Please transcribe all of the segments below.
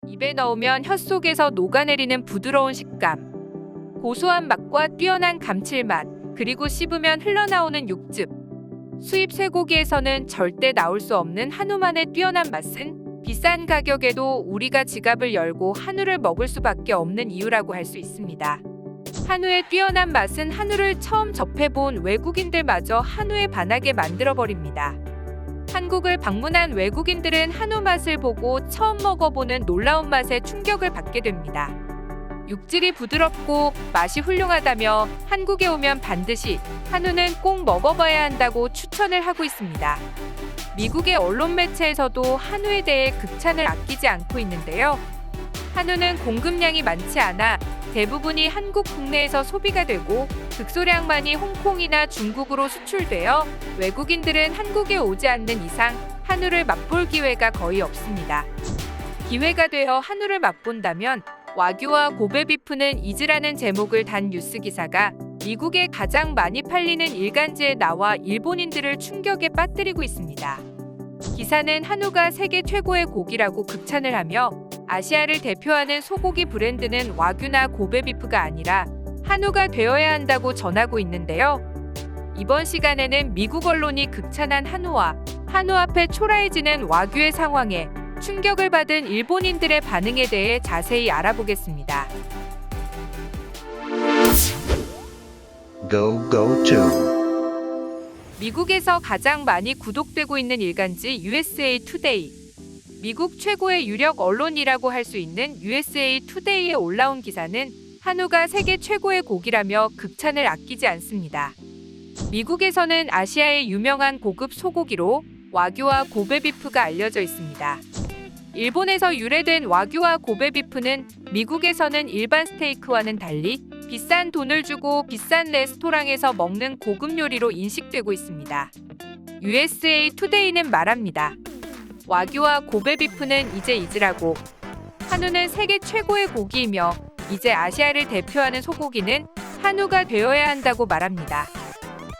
입에 넣으면 혀 속에서 녹아내리는 부드러운 식감, 고소한 맛과 뛰어난 감칠맛, 그리고 씹으면 흘러나오는 육즙. 수입 쇠고기에서는 절대 나올 수 없는 한우만의 뛰어난 맛은 비싼 가격에도 우리가 지갑을 열고 한우를 먹을 수밖에 없는 이유라고 할 수 있습니다. 한우의 뛰어난 맛은 한우를 처음 접해본 외국인들마저 한우에 반하게 만들어버립니다. 한국을 방문한 외국인들은 한우 맛을 보고 처음 먹어보는 놀라운 맛에 충격을 받게 됩니다. 육질이 부드럽고 맛이 훌륭하다며 한국에 오면 반드시 한우는 꼭 먹어봐야 한다고 추천을 하고 있습니다. 미국의 언론 매체에서도 한우에 대해 극찬을 아끼지 않고 있는데요. 한우는 공급량이 많지 않아 대부분이 한국 국내에서 소비가 되고 극소량만이 홍콩이나 중국으로 수출되어 외국인들은 한국에 오지 않는 이상 한우를 맛볼 기회가 거의 없습니다. 기회가 되어 한우를 맛본다면 와규와 고베비프는 이즈라는 제목을 단 뉴스 기사가 미국에 가장 많이 팔리는 일간지에 나와 일본인들을 충격에 빠뜨리고 있습니다. 기사는 한우가 세계 최고의 고기라고 극찬을 하며 아시아를 대표하는 소고기 브랜드는 와규나 고베비프가 아니라 한우가 되어야 한다고 전하고 있는데요. 이번 시간에는 미국 언론이 극찬한 한우와 한우 앞에 초라해지는 와규의 상황에 충격을 받은 일본인들의 반응에 대해 자세히 알아보겠습니다. 미국에서 가장 많이 구독되고 있는 일간지 USA 투데이. 미국 최고의 유력 언론이라고 할 수 있는 USA 투데이에 올라온 기사는 한우가 세계 최고의 고기라며 극찬을 아끼지 않습니다. 미국에서는 아시아의 유명한 고급 소고기로 와규와 고베비프가 알려져 있습니다. 일본에서 유래된 와규와 고베비프는 미국에서는 일반 스테이크와는 달리 비싼 돈을 주고 비싼 레스토랑에서 먹는 고급 요리로 인식되고 있습니다. USA 투데이는 말합니다. 와규와 고베비프는 이제 잊으라고. 한우는 세계 최고의 고기이며 이제 아시아를 대표하는 소고기는 한우가 되어야 한다고 말합니다.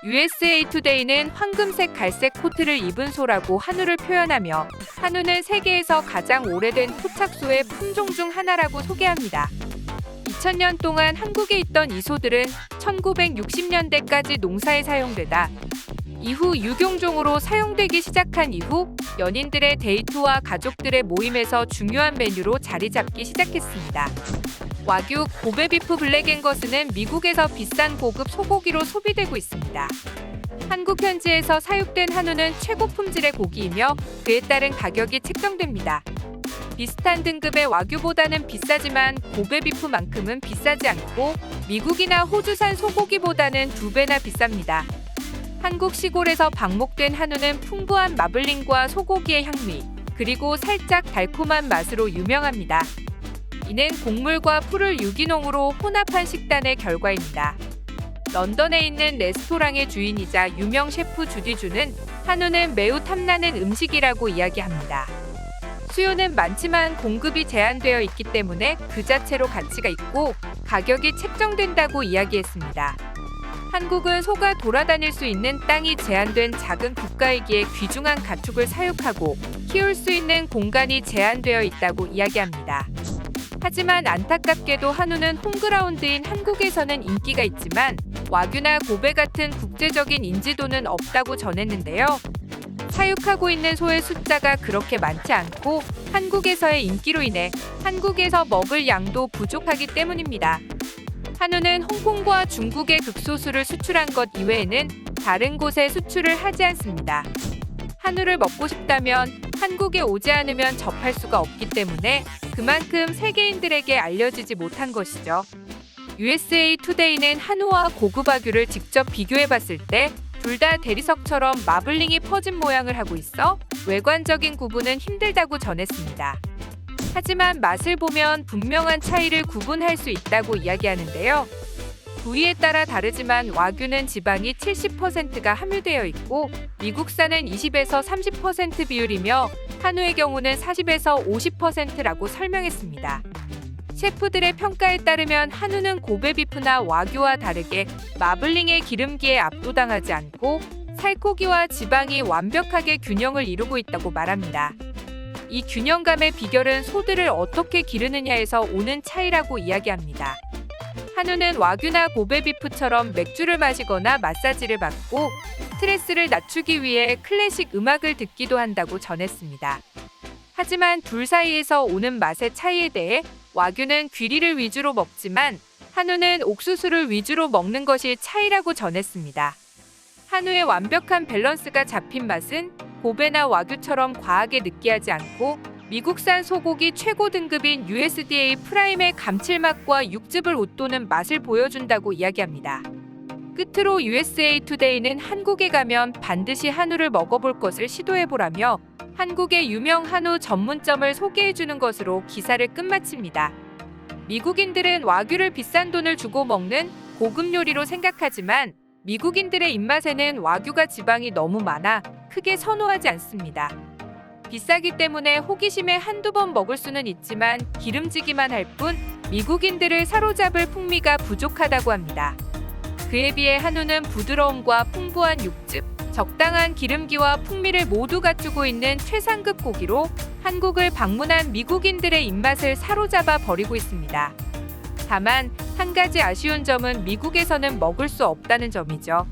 USA 투데이는 황금색 갈색 코트를 입은 소라고 한우를 표현하며 한우는 세계에서 가장 오래된 토착소의 품종 중 하나라고 소개합니다. 2000년 동안 한국에 있던 이 소들은 1960년대까지 농사에 사용되다 이후 유경종으로 사용되기 시작한 이후 연인들의 데이트와 가족들의 모임에서 중요한 메뉴로 자리 잡기 시작했습니다. 와규, 고베비프 블랙앵거스는 미국에서 비싼 고급 소고기로 소비되고 있습니다. 한국 현지에서 사육된 한우는 최고 품질의 고기이며 그에 따른 가격이 책정됩니다. 비슷한 등급의 와규보다는 비싸지만 고베비프만큼은 비싸지 않고 미국이나 호주산 소고기보다는 2배나 비쌉니다. 한국 시골에서 방목된 한우는 풍부한 마블링과 소고기의 향미, 그리고 살짝 달콤한 맛으로 유명합니다. 이는 곡물과 풀을 유기농으로 혼합한 식단의 결과입니다. 런던에 있는 레스토랑의 주인이자 유명 셰프 주디주는 한우는 매우 탐나는 음식이라고 이야기합니다. 수요는 많지만 공급이 제한되어 있기 때문에 그 자체로 가치가 있고 가격이 책정된다고 이야기했습니다. 한국은 소가 돌아다닐 수 있는 땅이 제한된 작은 국가이기에 귀중한 가축을 사육하고 키울 수 있는 공간이 제한되어 있다고 이야기합니다. 하지만 안타깝게도 한우는 홈그라운드인 한국에서는 인기가 있지만 와규나 고베 같은 국제적인 인지도는 없다고 전했는데요. 사육하고 있는 소의 숫자가 그렇게 많지 않고 한국에서의 인기로 인해 한국에서 먹을 양도 부족하기 때문입니다. 한우는 홍콩과 중국에 극소수를 수출한 것 이외에는 다른 곳에 수출을 하지 않습니다. 한우를 먹고 싶다면 한국에 오지 않으면 접할 수가 없기 때문에 그만큼 세계인들에게 알려지지 못한 것이죠. USA 투데이는 한우와 고급 와규를 직접 비교해봤을 때 둘 다 대리석처럼 마블링이 퍼진 모양을 하고 있어 외관적인 구분은 힘들다고 전했습니다. 하지만 맛을 보면 분명한 차이를 구분할 수 있다고 이야기하는데요. 부위에 따라 다르지만 와규는 지방이 70%가 함유되어 있고 미국산은 20에서 30% 비율이며 한우의 경우는 40에서 50%라고 설명했습니다. 셰프들의 평가에 따르면 한우는 고베비프나 와규와 다르게 마블링의 기름기에 압도당하지 않고 살코기와 지방이 완벽하게 균형을 이루고 있다고 말합니다. 이 균형감의 비결은 소들을 어떻게 기르느냐에서 오는 차이라고 이야기합니다. 한우는 와규나 고베비프처럼 맥주를 마시거나 마사지를 받고 스트레스를 낮추기 위해 클래식 음악을 듣기도 한다고 전했습니다. 하지만 둘 사이에서 오는 맛의 차이에 대해 와규는 귀리를 위주로 먹지만 한우는 옥수수를 위주로 먹는 것이 차이라고 전했습니다. 한우의 완벽한 밸런스가 잡힌 맛은 고베나 와규처럼 과하게 느끼하지 않고 미국산 소고기 최고 등급인 USDA 프라임의 감칠맛과 육즙을 웃도는 맛을 보여준다고 이야기합니다. 끝으로 USA 투데이는 한국에 가면 반드시 한우를 먹어볼 것을 시도해보라며 한국의 유명 한우 전문점을 소개해주는 것으로 기사를 끝마칩니다. 미국인들은 와규를 비싼 돈을 주고 먹는 고급 요리로 생각하지만 미국인들의 입맛에는 와규가 지방이 너무 많아 크게 선호하지 않습니다. 비싸기 때문에 호기심에 한두 번 먹을 수는 있지만 기름지기만 할 뿐 미국인들을 사로잡을 풍미가 부족하다고 합니다. 그에 비해 한우는 부드러움과 풍부한 육즙, 적당한 기름기와 풍미를 모두 갖추고 있는 최상급 고기로 한국을 방문한 미국인들의 입맛을 사로잡아 버리고 있습니다. 다만 한 가지 아쉬운 점은 미국에서는 먹을 수 없다는 점이죠.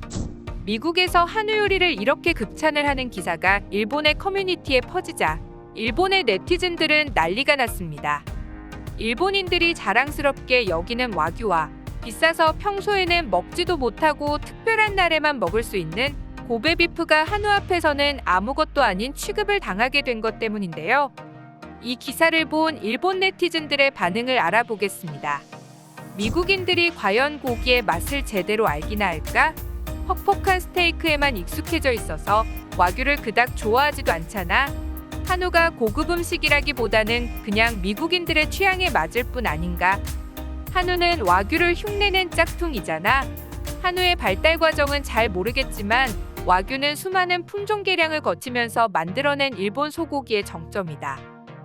미국에서 한우 요리를 이렇게 극찬을 하는 기사가 일본의 커뮤니티에 퍼지자 일본의 네티즌들은 난리가 났습니다. 일본인들이 자랑스럽게 여기는 와규와 비싸서 평소에는 먹지도 못하고 특별한 날에만 먹을 수 있는 고베비프가 한우 앞에서는 아무것도 아닌 취급을 당하게 된 것 때문인데요. 이 기사를 본 일본 네티즌들의 반응을 알아보겠습니다. 미국인들이 과연 고기의 맛을 제대로 알기나 할까? 퍽퍽한 스테이크에만 익숙해져 있어서 와규를 그닥 좋아하지도 않잖아. 한우가 고급 음식이라기보다는 그냥 미국인들의 취향에 맞을 뿐 아닌가? 한우는 와규를 흉내낸 짝퉁이잖아. 한우의 발달 과정은 잘 모르겠지만 와규는 수많은 품종 개량을 거치면서 만들어낸 일본 소고기의 정점이다.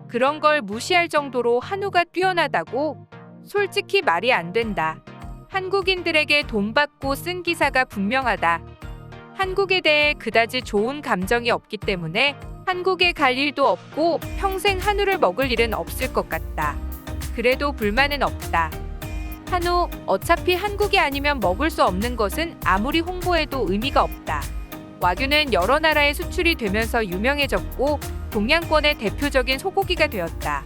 그런 걸 무시할 정도로 한우가 뛰어나다고? 솔직히 말이 안 된다. 한국인들에게 돈 받고 쓴 기사가 분명하다. 한국에 대해 그다지 좋은 감정이 없기 때문에 한국에 갈 일도 없고 평생 한우를 먹을 일은 없을 것 같다. 그래도 불만은 없다. 한우, 어차피 한국이 아니면 먹을 수 없는 것은 아무리 홍보해도 의미가 없다. 와규는 여러 나라에 수출이 되면서 유명해졌고 동양권의 대표적인 소고기가 되었다.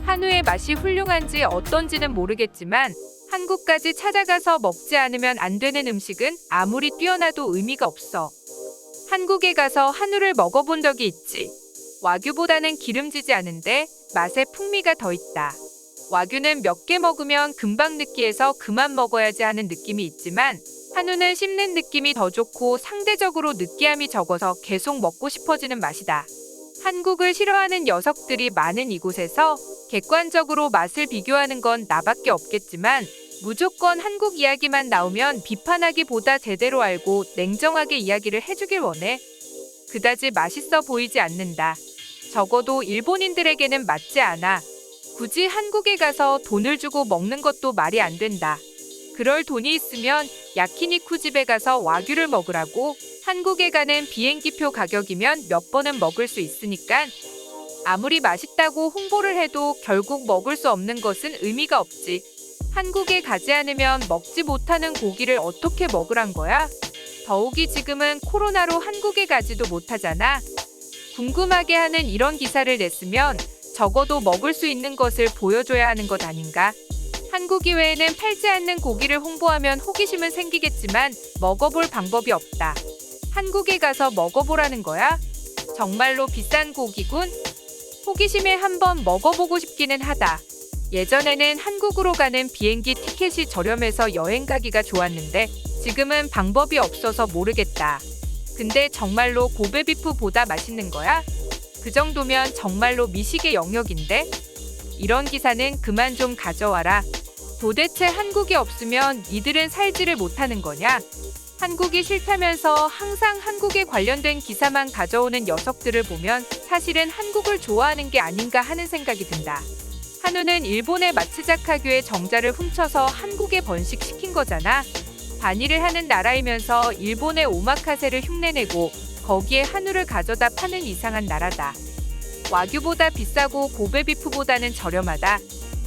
한우의 맛이 훌륭한지 어떤지는 모르겠지만 한국까지 찾아가서 먹지 않으면 안 되는 음식은 아무리 뛰어나도 의미가 없어. 한국에 가서 한우를 먹어본 적이 있지. 와규보다는 기름지지 않은데 맛에 풍미가 더 있다. 와규는 몇 개 먹으면 금방 느끼해서 그만 먹어야지 하는 느낌이 있지만 한우는 씹는 느낌이 더 좋고 상대적으로 느끼함이 적어서 계속 먹고 싶어지는 맛이다. 한국을 싫어하는 녀석들이 많은 이곳에서 객관적으로 맛을 비교하는 건 나밖에 없겠지만 무조건 한국 이야기만 나오면 비판하기보다 제대로 알고 냉정하게 이야기를 해주길 원해. 그다지 맛있어 보이지 않는다. 적어도 일본인들에게는 맞지 않아. 굳이 한국에 가서 돈을 주고 먹는 것도 말이 안 된다. 그럴 돈이 있으면 야키니쿠 집에 가서 와규를 먹으라고. 한국에 가는 비행기표 가격이면 몇 번은 먹을 수 있으니까. 아무리 맛있다고 홍보를 해도 결국 먹을 수 없는 것은 의미가 없지. 한국에 가지 않으면 먹지 못하는 고기를 어떻게 먹으란 거야? 더욱이 지금은 코로나로 한국에 가지도 못하잖아. 궁금하게 하는 이런 기사를 냈으면 적어도 먹을 수 있는 것을 보여줘야 하는 것 아닌가? 한국 이외에는 팔지 않는 고기를 홍보하면 호기심은 생기겠지만 먹어볼 방법이 없다. 한국에 가서 먹어보라는 거야? 정말로 비싼 고기군? 호기심에 한번 먹어보고 싶기는 하다. 예전에는 한국으로 가는 비행기 티켓이 저렴해서 여행 가기가 좋았는데 지금은 방법이 없어서 모르겠다. 근데 정말로 고베비프보다 맛있는 거야? 그 정도면 정말로 미식의 영역인데? 이런 기사는 그만 좀 가져와라. 도대체 한국이 없으면 이들은 살지를 못하는 거냐? 한국이 싫다면서 항상 한국에 관련된 기사만 가져오는 녀석들을 보면 사실은 한국을 좋아하는 게 아닌가 하는 생각이 든다. 한우는 일본의 마츠자카교의 정자를 훔쳐서 한국에 번식시킨 거잖아. 반일을 하는 나라이면서 일본의 오마카세를 흉내내고 거기에 한우를 가져다 파는 이상한 나라다. 와규보다 비싸고 고베비프보다는 저렴하다.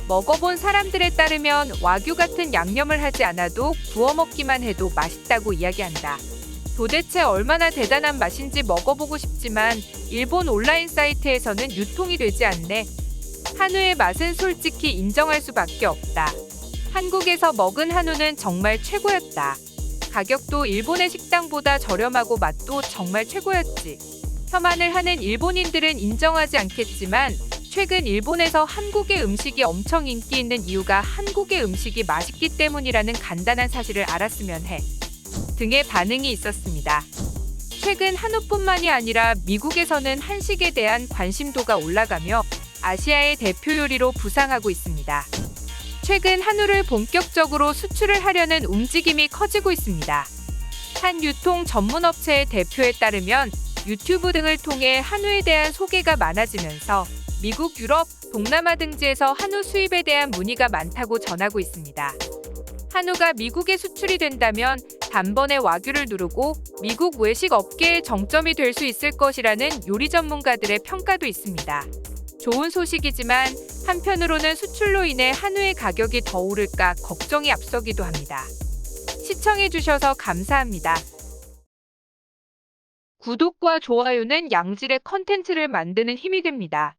먹어본 사람들에 따르면 와규 같은 양념을 하지 않아도 구워 먹기만 해도 맛있다고 이야기한다. 도대체 얼마나 대단한 맛인지 먹어보고 싶지만 일본 온라인 사이트에서는 유통이 되지 않네. 한우의 맛은 솔직히 인정할 수밖에 없다. 한국에서 먹은 한우는 정말 최고였다. 가격도 일본의 식당보다 저렴하고 맛도 정말 최고였지. 혐한을 하는 일본인들은 인정하지 않겠지만 최근 일본에서 한국의 음식이 엄청 인기 있는 이유가 한국의 음식이 맛있기 때문이라는 간단한 사실을 알았으면 해. 등의 반응이 있었습니다. 최근 한우뿐만이 아니라 미국에서는 한식에 대한 관심도가 올라가며 아시아의 대표 요리로 부상하고 있습니다. 최근 한우를 본격적으로 수출을 하려는 움직임이 커지고 있습니다. 한 유통 전문 업체의 대표에 따르면 유튜브 등을 통해 한우에 대한 소개가 많아지면서 미국, 유럽, 동남아 등지에서 한우 수입에 대한 문의가 많다고 전하고 있습니다. 한우가 미국에 수출이 된다면 단번에 와규를 누르고 미국 외식 업계의 정점이 될 수 있을 것이라는 요리 전문가들의 평가도 있습니다. 좋은 소식이지만 한편으로는 수출로 인해 한우의 가격이 더 오를까 걱정이 앞서기도 합니다. 시청해주셔서 감사합니다. 구독과 좋아요는 양질의 컨텐츠를 만드는 힘이 됩니다.